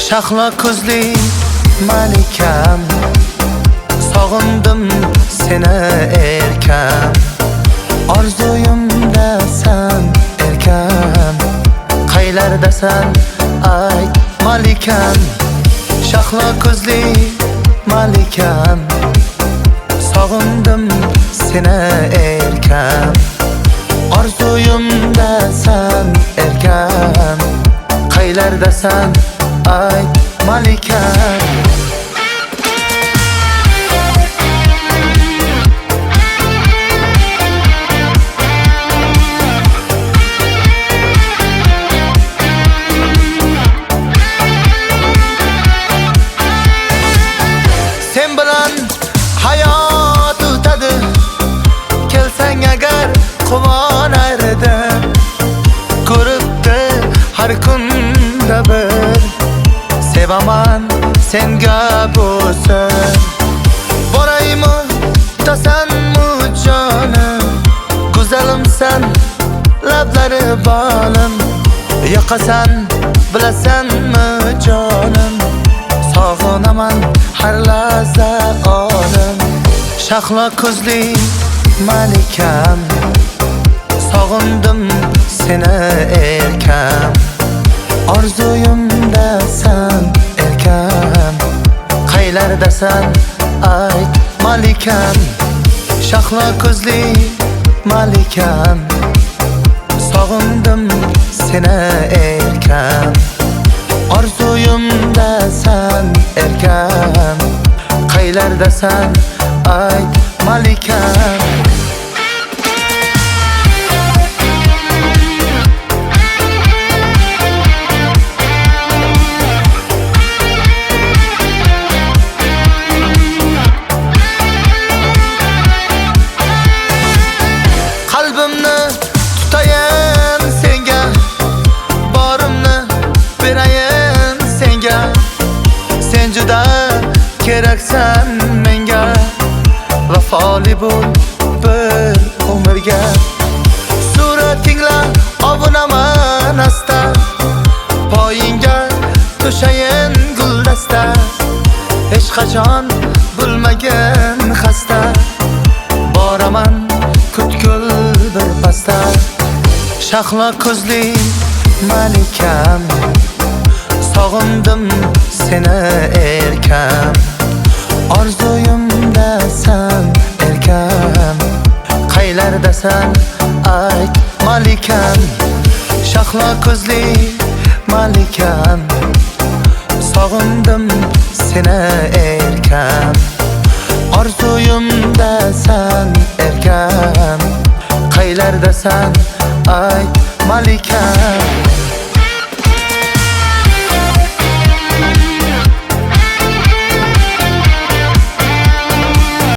Shahlo ko'zli malikam, sog'indim seni erkam. Orzuyimdasan erkam, qaylardasan ay malikam. Shahlo ko'zli malikam, sog'indim seni erkam. Orzuyimdasan erkam, qaylardasan ay malikam. Sen bilan hayot o'tadi, kelsang agar quvonardim. Ko'ribdi har kunda bir, sevaman senga bo'lsin. Boraymi tasanmu jonim, go'zalimsan lablari balim. Yoqasan bilasanmi jonim, sog'inaman har lahza olim. Shahlo ko'zli malikam, sog'indim seni erkam. Orzuyimdasan erkam, qaylardasan ay malikam. Shahlo ko'zli malikam, sog'indim seni erkam. Orzuyimdasan erkam, qaylardasan ay malikam. Qalbimni tutayin senga, borimni berayin senga. Sen juda keraksan menga, vafoli bo'l bir umrga. Suratingla obunaman asta, poyingga to'shayin guldasta. Hech qachon bo'lmagan xasta, boraman kutkul bir pasta. Shahlo ko'zli malikam, sog'indim seni erkam. Orzuyimdasan erkam, qaylardasan ay malikam. Shahlo ko'zli malikam, sog'indim seni erkam. Orzuyimdasan erkam, qaylardasan ay malikam.